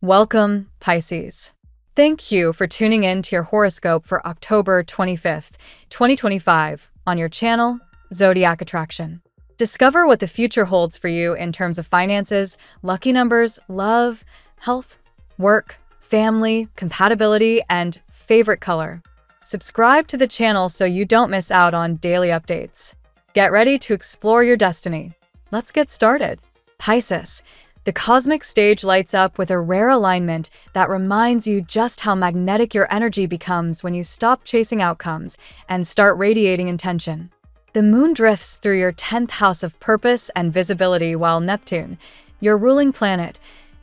Welcome, Pisces. Thank you for tuning in to your horoscope for October 25th, 2025 on your channel, Zodiac Attraction. Discover what the future holds for you in terms of finances, lucky numbers, love, health, work, family, compatibility, and favorite color. Subscribe to the channel so you don't miss out on daily updates. Get ready to explore your destiny. Let's get started. Pisces. The cosmic stage lights up with a rare alignment that reminds you just how magnetic your energy becomes when you stop chasing outcomes and start radiating intention. The moon drifts through your 10th house of purpose and visibility, while Neptune, your ruling planet,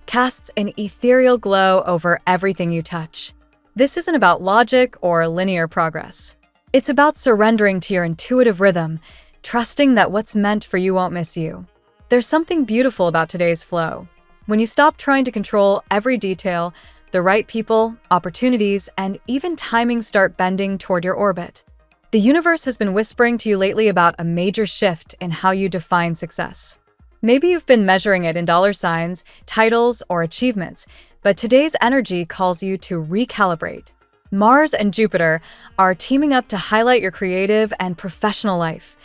casts an ethereal glow over everything you touch. This isn't about logic or linear progress. It's about surrendering to your intuitive rhythm, trusting that what's meant for you won't miss you. There's something beautiful about today's flow. When you stop trying to control every detail, the right people, opportunities, and even timing start bending toward your orbit. The universe has been whispering to you lately about a major shift in how you define success. Maybe you've been measuring it in dollar signs, titles, or achievements, but today's energy calls you to recalibrate. Mars and Jupiter are teaming up to highlight your creative and professional life,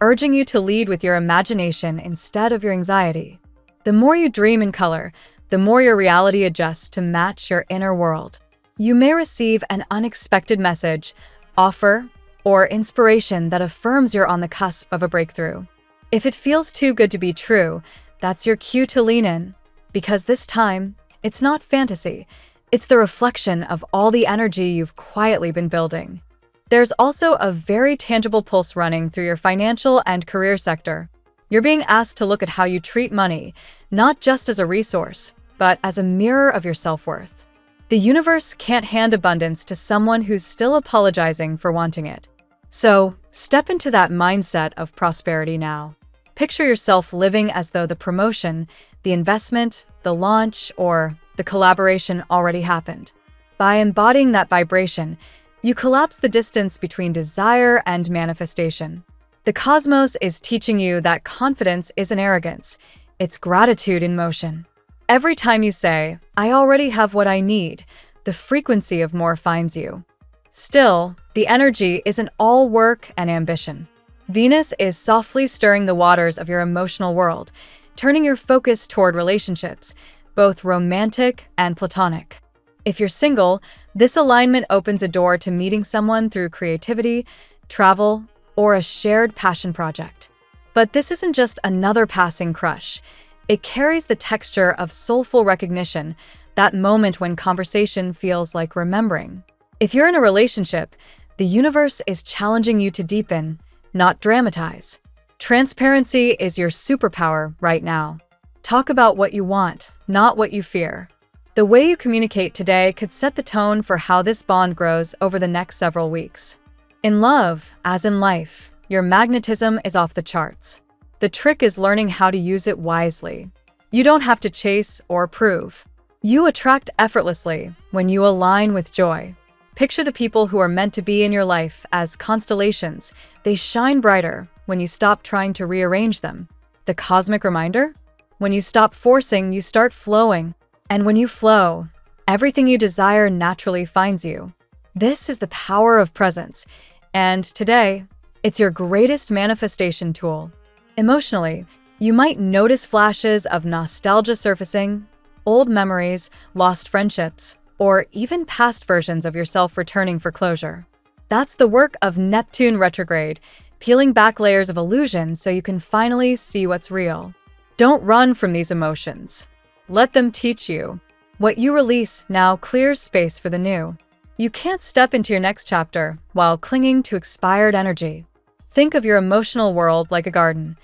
urging you to lead with your imagination instead of your anxiety. The more you dream in color, the more your reality adjusts to match your inner world. You may receive an unexpected message, offer, or inspiration that affirms you're on the cusp of a breakthrough. If it feels too good to be true, that's your cue to lean in, because this time, it's not fantasy, it's the reflection of all the energy you've quietly been building. There's also a very tangible pulse running through your financial and career sector. You're being asked to look at how you treat money, not just as a resource, but as a mirror of your self-worth. The universe can't hand abundance to someone who's still apologizing for wanting it. So, step into that mindset of prosperity now. Picture yourself living as though the promotion, the investment, the launch, or the collaboration already happened. By embodying that vibration, you collapse the distance between desire and manifestation. The cosmos is teaching you that confidence isn't arrogance, it's gratitude in motion. Every time you say, "I already have what I need," the frequency of more finds you. Still, the energy isn't all work and ambition. Venus is softly stirring the waters of your emotional world, turning your focus toward relationships, both romantic and platonic. If you're single, this alignment opens a door to meeting someone through creativity, travel, or a shared passion project. But this isn't just another passing crush. It carries the texture of soulful recognition, that moment when conversation feels like remembering. If you're in a relationship, the universe is challenging you to deepen, not dramatize. Transparency is your superpower right now. Talk about what you want, not what you fear. The way you communicate today could set the tone for how this bond grows over the next several weeks. In love, as in life, your magnetism is off the charts. The trick is learning how to use it wisely. You don't have to chase or prove. You attract effortlessly when you align with joy. Picture the people who are meant to be in your life as constellations. They shine brighter when you stop trying to rearrange them. The cosmic reminder? When you stop forcing, you start flowing. And when you flow, everything you desire naturally finds you. This is the power of presence, and today, it's your greatest manifestation tool. Emotionally, you might notice flashes of nostalgia surfacing, old memories, lost friendships, or even past versions of yourself returning for closure. That's the work of Neptune retrograde, peeling back layers of illusion so you can finally see what's real. Don't run from these emotions. Let them teach you. What you release now clears space for the new. You can't step into your next chapter while clinging to expired energy. Think of your emotional world like a garden.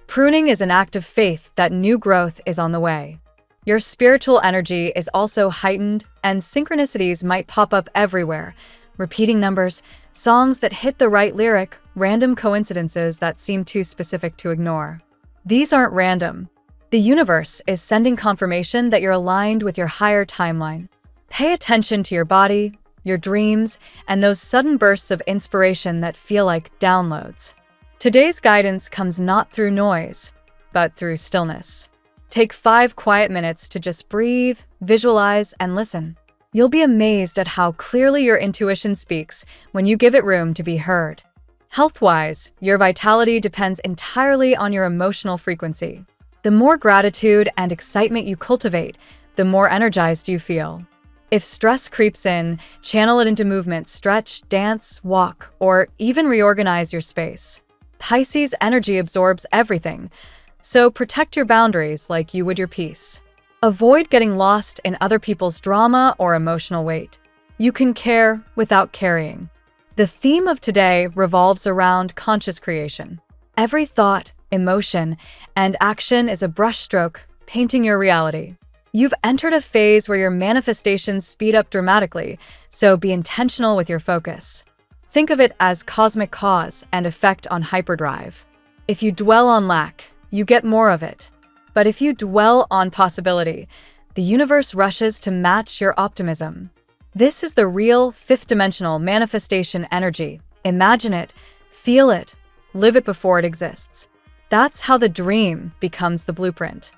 Pruning is an act of faith that new growth is on the way. Your spiritual energy is also heightened, and synchronicities might pop up everywhere. Repeating numbers, songs that hit the right lyric, random coincidences that seem too specific to ignore. These aren't random. The universe is sending confirmation that you're aligned with your higher timeline. Pay attention to your body, your dreams, and those sudden bursts of inspiration that feel like downloads. Today's guidance comes not through noise, but through stillness. Take 5 quiet minutes to just breathe, visualize, and listen. You'll be amazed at how clearly your intuition speaks when you give it room to be heard. Health-wise, your vitality depends entirely on your emotional frequency. The more gratitude and excitement you cultivate, the more energized you feel. If stress creeps in, channel it into movement, stretch, dance, walk, or even reorganize your space. Pisces energy absorbs everything, so protect your boundaries like you would your peace. Avoid getting lost in other people's drama or emotional weight. You can care without carrying. The theme of today revolves around conscious creation. Every thought, emotion, and action is a brushstroke painting your reality. You've entered a phase where your manifestations speed up dramatically, so be intentional with your focus. Think of it as cosmic cause and effect on hyperdrive. If you dwell on lack, you get more of it. But if you dwell on possibility, the universe rushes to match your optimism. This is the real fifth-dimensional manifestation energy. Imagine it, feel it, live it before it exists. That's how the dream becomes the blueprint.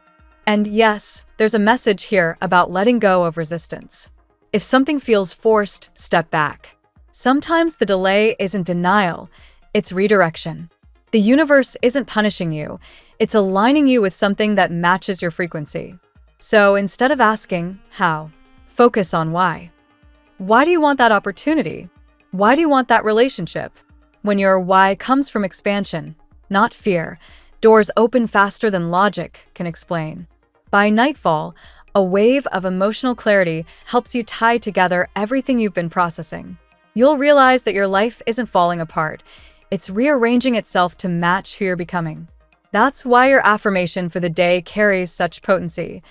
And yes, there's a message here about letting go of resistance. If something feels forced, step back. Sometimes the delay isn't denial, it's redirection. The universe isn't punishing you, it's aligning you with something that matches your frequency. So instead of asking, how, focus on why. Why do you want that opportunity? Why do you want that relationship? When your why comes from expansion, not fear, doors open faster than logic can explain. By nightfall, a wave of emotional clarity helps you tie together everything you've been processing. You'll realize that your life isn't falling apart. It's rearranging itself to match who you're becoming. That's why your affirmation for the day carries such potency.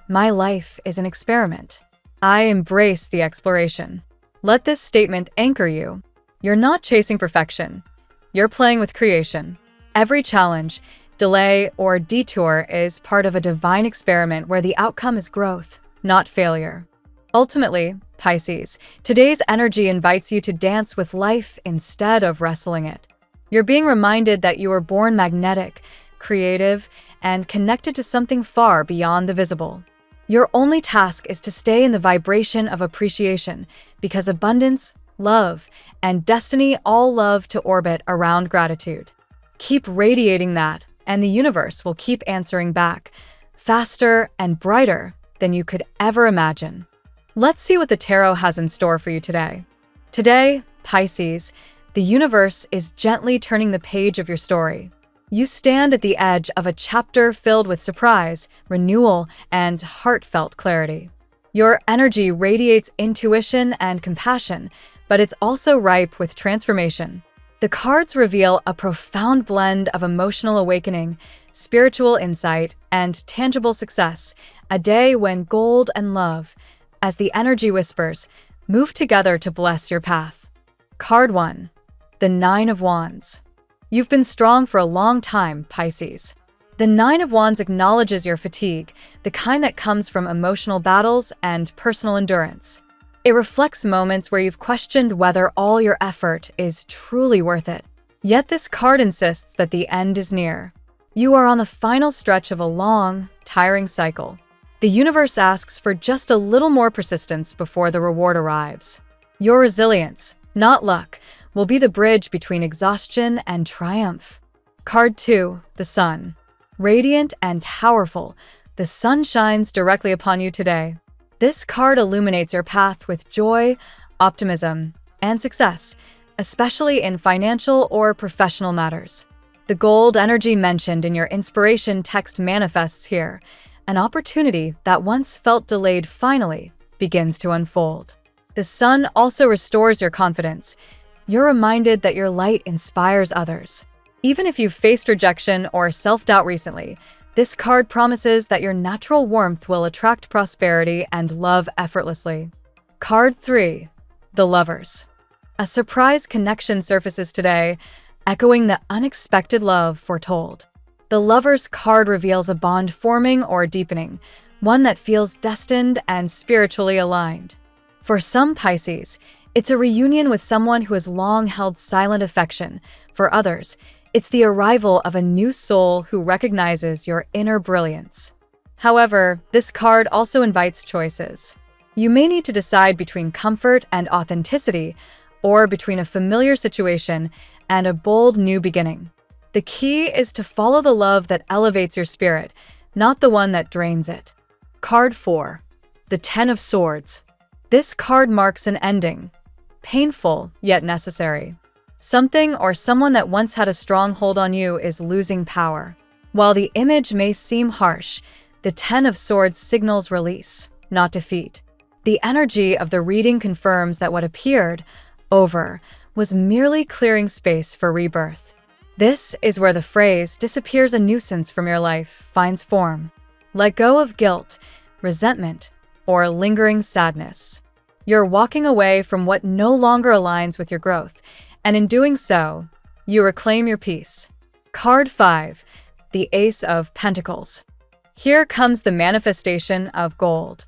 My life is an experiment. I embrace the exploration. Let this statement anchor you. You're not chasing perfection. You're playing with creation. Every challenge, delay, or detour is part of a divine experiment where the outcome is growth, not failure. Ultimately, Pisces, today's energy invites you to dance with life instead of wrestling it. You're being reminded that you were born magnetic, creative, and connected to something far beyond the visible. Your only task is to stay in the vibration of appreciation, because abundance, love, and destiny all love to orbit around gratitude. Keep radiating that, and the universe will keep answering back, faster and brighter than you could ever imagine. Let's see what the tarot has in store for you today. Today, Pisces, the universe is gently turning the page of your story. You stand at the edge of a chapter filled with surprise, renewal, and heartfelt clarity. Your energy radiates intuition and compassion, but it's also ripe with transformation. The cards reveal a profound blend of emotional awakening, spiritual insight, and tangible success, a day when gold and love, as the energy whispers, move together to bless your path. Card 1. The Nine of Wands. You've been strong for a long time, Pisces. The Nine of Wands acknowledges your fatigue, the kind that comes from emotional battles and personal endurance. It reflects moments where you've questioned whether all your effort is truly worth it. Yet this card insists that the end is near. You are on the final stretch of a long, tiring cycle. The universe asks for just a little more persistence before the reward arrives. Your resilience, not luck, will be the bridge between exhaustion and triumph. Card 2, the Sun. Radiant and powerful, the sun shines directly upon you today. This card illuminates your path with joy, optimism, and success, especially in financial or professional matters. The gold energy mentioned in your inspiration text manifests here. An opportunity that once felt delayed finally begins to unfold. The sun also restores your confidence. You're reminded that your light inspires others. Even if you've faced rejection or self-doubt recently, this card promises that your natural warmth will attract prosperity and love effortlessly. Card 3. The Lovers. A surprise connection surfaces today, echoing the unexpected love foretold. The Lovers card reveals a bond forming or deepening, one that feels destined and spiritually aligned. For some Pisces, it's a reunion with someone who has long held silent affection. For others, it's the arrival of a new soul who recognizes your inner brilliance. However, this card also invites choices. You may need to decide between comfort and authenticity, or between a familiar situation and a bold new beginning. The key is to follow the love that elevates your spirit, not the one that drains it. Card 4. The Ten of Swords. This card marks an ending. Painful, yet necessary. Something or someone that once had a strong hold on you is losing power. While the image may seem harsh, the Ten of Swords signals release, not defeat. The energy of the reading confirms that what appeared over was merely clearing space for rebirth. This is where the phrase disappears a nuisance from your life finds form. Let go of guilt, resentment, or lingering sadness. You're walking away from what no longer aligns with your growth, and in doing so, you reclaim your peace. Card 5. The Ace of Pentacles. Here comes the manifestation of gold.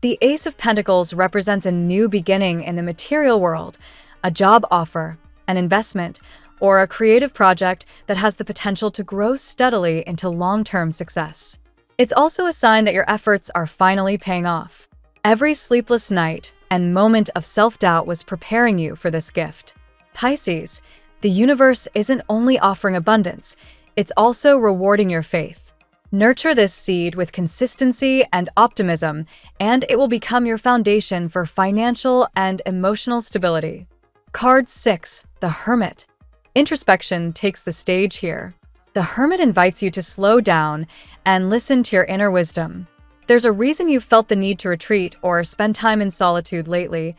The Ace of Pentacles represents a new beginning in the material world, a job offer, an investment, or a creative project that has the potential to grow steadily into long-term success. It's also a sign that your efforts are finally paying off. Every sleepless night and moment of self-doubt was preparing you for this gift. Pisces, the universe isn't only offering abundance, it's also rewarding your faith. Nurture this seed with consistency and optimism, and it will become your foundation for financial and emotional stability. Card 6. The Hermit. Introspection takes the stage here. The Hermit invites you to slow down and listen to your inner wisdom. There's a reason you've felt the need to retreat or spend time in solitude lately.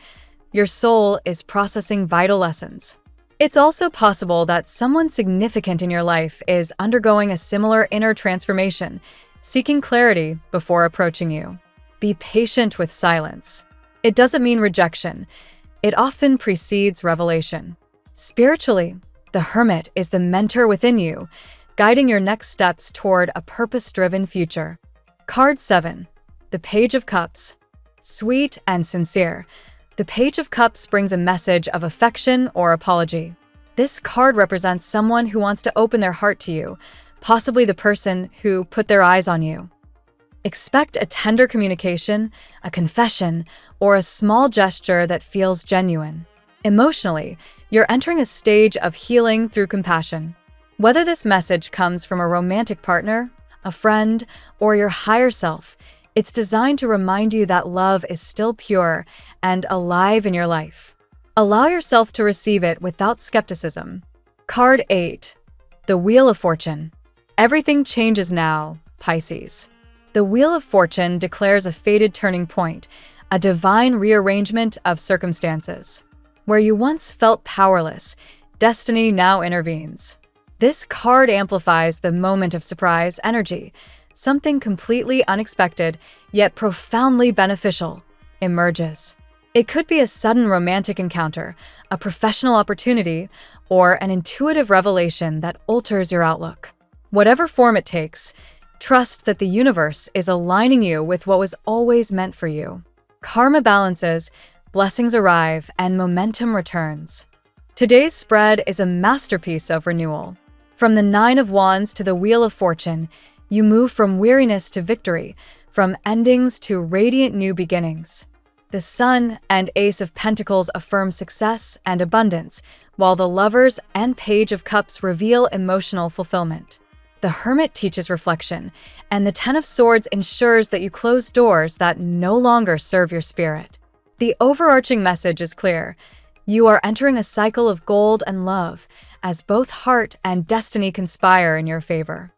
Your soul is processing vital lessons. It's also possible that someone significant in your life is undergoing a similar inner transformation, seeking clarity before approaching you. Be patient with silence. It doesn't mean rejection. It often precedes revelation. Spiritually, the Hermit is the mentor within you, guiding your next steps toward a purpose-driven future. Card 7. The Page of Cups. Sweet and sincere, the Page of Cups brings a message of affection or apology. This card represents someone who wants to open their heart to you, possibly the person who put their eyes on you. Expect a tender communication, a confession, or a small gesture that feels genuine. Emotionally, you're entering a stage of healing through compassion. Whether this message comes from a romantic partner, a friend, or your higher self, it's designed to remind you that love is still pure and alive in your life. Allow yourself to receive it without skepticism. Card 8. The Wheel of Fortune. Everything changes now, Pisces. The Wheel of Fortune declares a fated turning point, a divine rearrangement of circumstances. Where you once felt powerless, destiny now intervenes. This card amplifies the moment of surprise energy. Something completely unexpected, yet profoundly beneficial, emerges. It could be a sudden romantic encounter, a professional opportunity, or an intuitive revelation that alters your outlook. Whatever form it takes, trust that the universe is aligning you with what was always meant for you. Karma balances, blessings arrive, and momentum returns. Today's spread is a masterpiece of renewal. From the Nine of Wands to the Wheel of Fortune, you move from weariness to victory, from endings to radiant new beginnings. The Sun and Ace of Pentacles affirm success and abundance, while the Lovers and Page of Cups reveal emotional fulfillment. The Hermit teaches reflection, and the Ten of Swords ensures that you close doors that no longer serve your spirit. The overarching message is clear. You are entering a cycle of gold and love, as both heart and destiny conspire in your favor.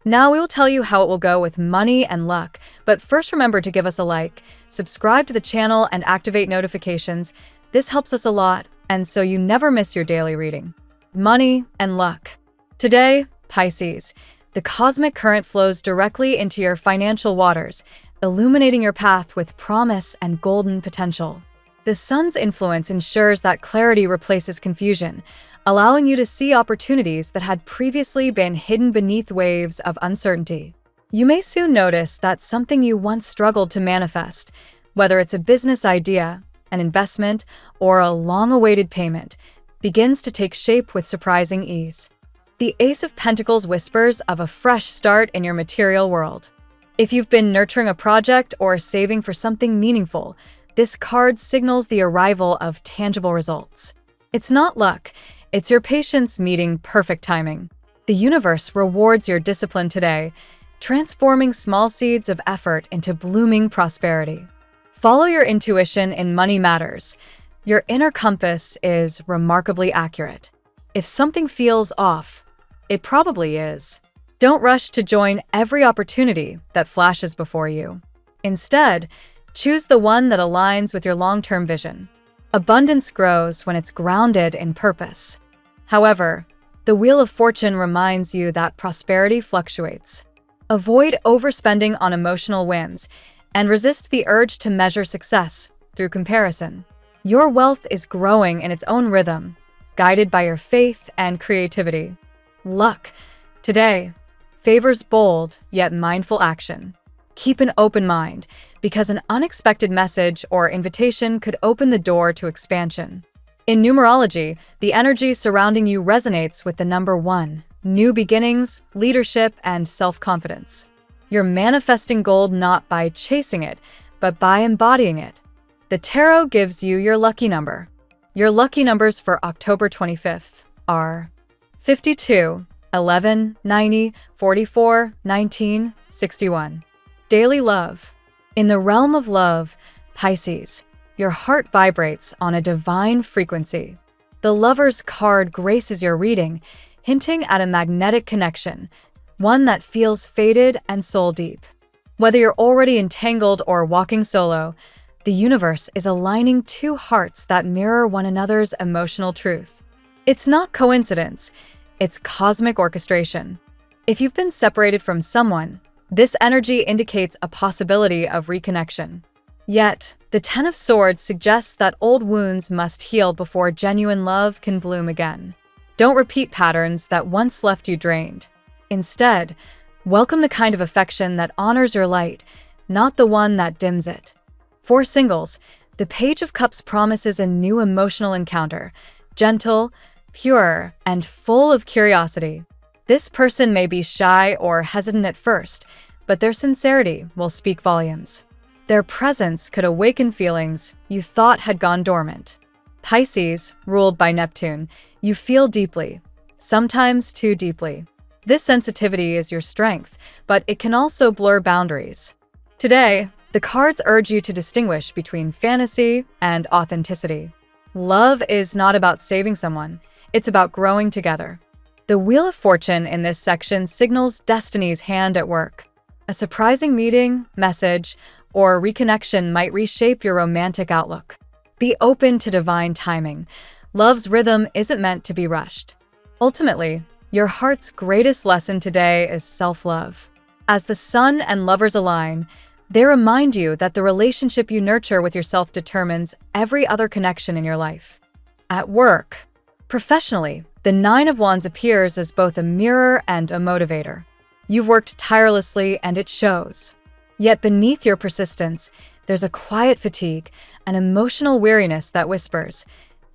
Now we will tell you how it will go with money and luck, but first remember to give us a like, subscribe to the channel, and activate notifications. This helps us a lot, and so you never miss your daily reading. Money and luck. Today, Pisces, the cosmic current flows directly into your financial waters, illuminating your path with promise and golden potential. The Sun's influence ensures that clarity replaces confusion, allowing you to see opportunities that had previously been hidden beneath waves of uncertainty. You may soon notice that something you once struggled to manifest, whether it's a business idea, an investment, or a long-awaited payment, begins to take shape with surprising ease. The Ace of Pentacles whispers of a fresh start in your material world. If you've been nurturing a project or saving for something meaningful, this card signals the arrival of tangible results. It's not luck, it's your patience meeting perfect timing. The universe rewards your discipline today, transforming small seeds of effort into blooming prosperity. Follow your intuition in money matters. Your inner compass is remarkably accurate. If something feels off, it probably is. Don't rush to join every opportunity that flashes before you. Instead, choose the one that aligns with your long-term vision. Abundance grows when it's grounded in purpose. However, the Wheel of Fortune reminds you that prosperity fluctuates. Avoid overspending on emotional whims and resist the urge to measure success through comparison. Your wealth is growing in its own rhythm, guided by your faith and creativity. Luck, today, favors bold yet mindful action. Keep an open mind, because an unexpected message or invitation could open the door to expansion. In numerology, the energy surrounding you resonates with the number 1, new beginnings, leadership, and self-confidence. You're manifesting gold not by chasing it, but by embodying it. The tarot gives you your lucky number. Your lucky numbers for October 25th are 52, 11, 90, 44, 19, 61. Daily love. In the realm of love, Pisces, your heart vibrates on a divine frequency. The Lover's card graces your reading, hinting at a magnetic connection, one that feels fated and soul-deep. Whether you're already entangled or walking solo, the universe is aligning two hearts that mirror one another's emotional truth. It's not coincidence, it's cosmic orchestration. If you've been separated from someone, this energy indicates a possibility of reconnection. Yet, the Ten of Swords suggests that old wounds must heal before genuine love can bloom again. Don't repeat patterns that once left you drained. Instead, welcome the kind of affection that honors your light, not the one that dims it. For singles, the Page of Cups promises a new emotional encounter, gentle, pure, and full of curiosity. This person may be shy or hesitant at first, but their sincerity will speak volumes. Their presence could awaken feelings you thought had gone dormant. Pisces, ruled by Neptune, you feel deeply, sometimes too deeply. This sensitivity is your strength, but it can also blur boundaries. Today, the cards urge you to distinguish between fantasy and authenticity. Love is not about saving someone, it's about growing together. The Wheel of Fortune in this section signals destiny's hand at work. A surprising meeting, message, or reconnection might reshape your romantic outlook. Be open to divine timing. Love's rhythm isn't meant to be rushed. Ultimately, your heart's greatest lesson today is self-love. As the Sun and Lovers align, they remind you that the relationship you nurture with yourself determines every other connection in your life. At work, professionally, the Nine of Wands appears as both a mirror and a motivator. You've worked tirelessly and it shows. Yet beneath your persistence, there's a quiet fatigue, an emotional weariness that whispers,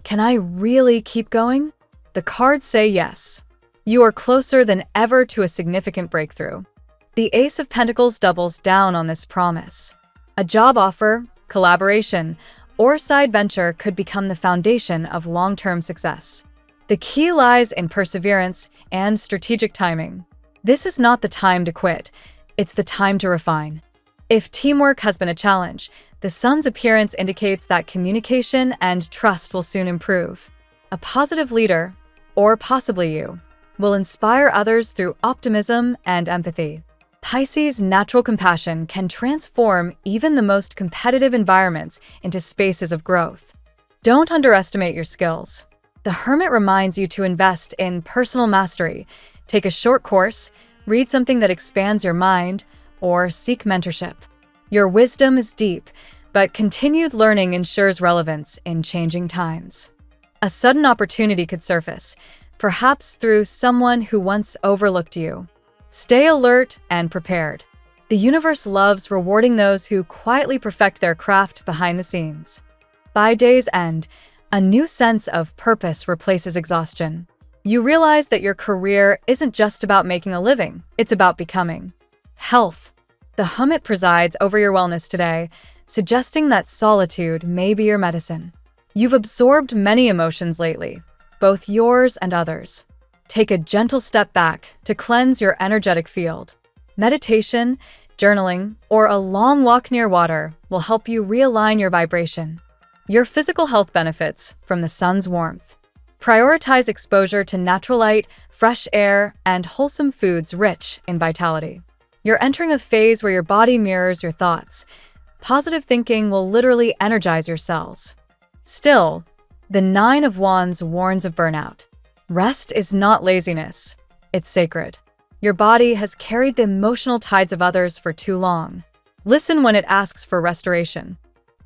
"Can I really keep going?" The cards say yes. You are closer than ever to a significant breakthrough. The Ace of Pentacles doubles down on this promise. A job offer, collaboration, or side venture could become the foundation of long-term success. The key lies in perseverance and strategic timing. This is not the time to quit, it's the time to refine. If teamwork has been a challenge, the Sun's appearance indicates that communication and trust will soon improve. A positive leader, or possibly you, will inspire others through optimism and empathy. Pisces' natural compassion can transform even the most competitive environments into spaces of growth. Don't underestimate your skills. The Hermit reminds you to invest in personal mastery. Take a short course, read something that expands your mind, or seek mentorship. Your wisdom is deep, but continued learning ensures relevance in changing times. A sudden opportunity could surface, perhaps through someone who once overlooked you. Stay alert and prepared. The universe loves rewarding those who quietly perfect their craft behind the scenes. By day's end, a new sense of purpose replaces exhaustion. You realize that your career isn't just about making a living, it's about becoming. Health. The hermit presides over your wellness today, suggesting that solitude may be your medicine. You've absorbed many emotions lately, both yours and others. Take a gentle step back to cleanse your energetic field. Meditation, journaling, or a long walk near water will help you realign your vibration. Your physical health benefits from the sun's warmth. Prioritize exposure to natural light, fresh air, and wholesome foods rich in vitality. You're entering a phase where your body mirrors your thoughts. Positive thinking will literally energize your cells. Still, the Nine of Wands warns of burnout. Rest is not laziness, it's sacred. Your body has carried the emotional tides of others for too long. Listen when it asks for restoration.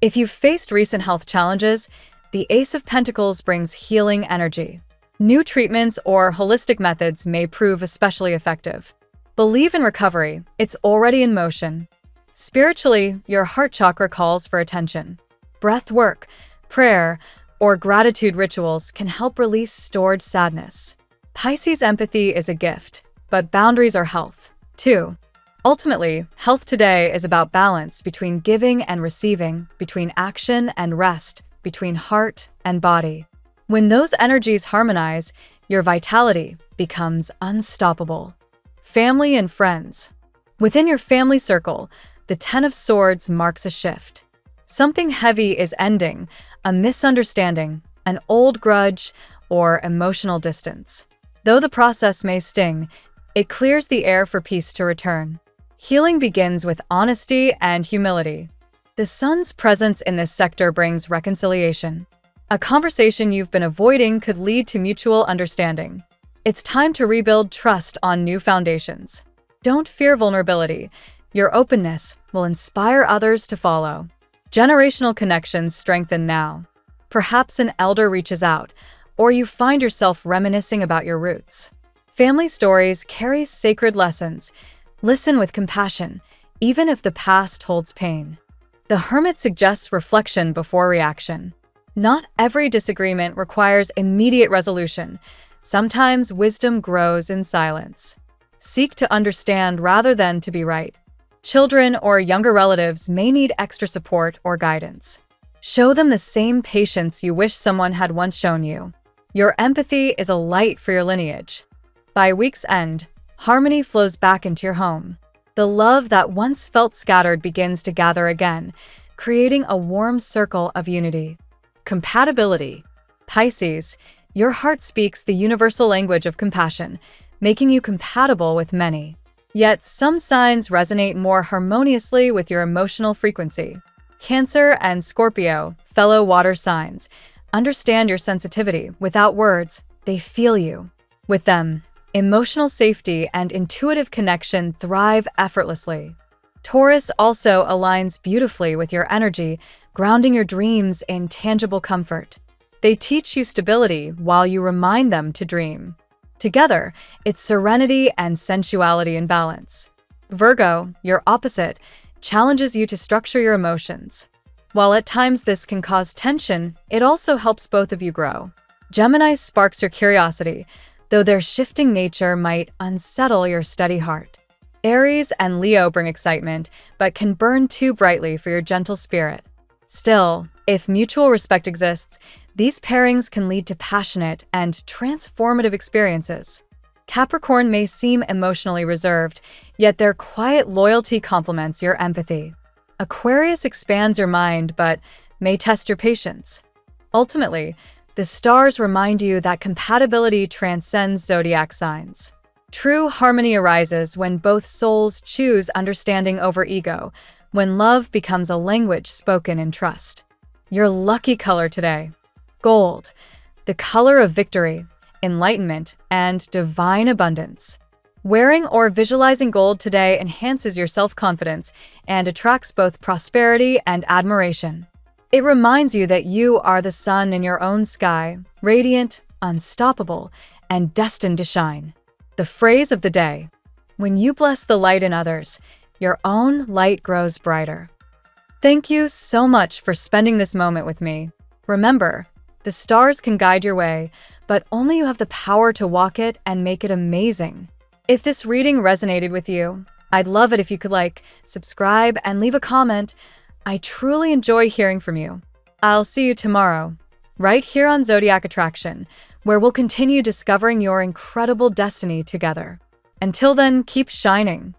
If you've faced recent health challenges, the Ace of Pentacles brings healing energy. New treatments or holistic methods may prove especially effective. Believe in recovery, it's already in motion. Spiritually, your heart chakra calls for attention. Breath work, prayer, or gratitude rituals can help release stored sadness. Pisces empathy is a gift, but boundaries are health, too. Ultimately, health today is about balance between giving and receiving, between action and rest, between heart and body. When those energies harmonize, your vitality becomes unstoppable. Family and friends. Within your family circle, the Ten of Swords marks a shift. Something heavy is ending, a misunderstanding, an old grudge, or emotional distance. Though the process may sting, it clears the air for peace to return. Healing begins with honesty and humility. The sun's presence in this sector brings reconciliation. A conversation you've been avoiding could lead to mutual understanding. It's time to rebuild trust on new foundations. Don't fear vulnerability. Your openness will inspire others to follow. Generational connections strengthen now. Perhaps an elder reaches out, or you find yourself reminiscing about your roots. Family stories carry sacred lessons. Listen with compassion, even if the past holds pain. The Hermit suggests reflection before reaction. Not every disagreement requires immediate resolution. Sometimes wisdom grows in silence. Seek to understand rather than to be right. Children or younger relatives may need extra support or guidance. Show them the same patience you wish someone had once shown you. Your empathy is a light for your lineage. By week's end, harmony flows back into your home. The love that once felt scattered begins to gather again, creating a warm circle of unity. Compatibility. Pisces, your heart speaks the universal language of compassion, making you compatible with many. Yet some signs resonate more harmoniously with your emotional frequency. Cancer and Scorpio, fellow water signs, understand your sensitivity. Without words, they feel you. With them, emotional safety and intuitive connection thrive effortlessly. Taurus also aligns beautifully with your energy, grounding your dreams in tangible comfort. They teach you stability while you remind them to dream. Together, it's serenity and sensuality in balance. Virgo, your opposite, challenges you to structure your emotions. While at times this can cause tension, it also helps both of you grow. Gemini sparks your curiosity, though their shifting nature might unsettle your steady heart. Aries and Leo bring excitement, but can burn too brightly for your gentle spirit. Still, if mutual respect exists, these pairings can lead to passionate and transformative experiences. Capricorn may seem emotionally reserved, yet their quiet loyalty complements your empathy. Aquarius expands your mind, but may test your patience. Ultimately, the stars remind you that compatibility transcends zodiac signs. True harmony arises when both souls choose understanding over ego, when love becomes a language spoken in trust. Your lucky color today: gold, the color of victory, enlightenment, and divine abundance. Wearing or visualizing gold today enhances your self-confidence and attracts both prosperity and admiration. It reminds you that you are the sun in your own sky, radiant, unstoppable, and destined to shine. The phrase of the day: when you bless the light in others, your own light grows brighter. Thank you so much for spending this moment with me. Remember, the stars can guide your way, but only you have the power to walk it and make it amazing. If this reading resonated with you, I'd love it if you could subscribe, and leave a comment. I truly enjoy hearing from you. I'll see you tomorrow, right here on Zodiac Attraction, where we'll continue discovering your incredible destiny together. Until then, keep shining.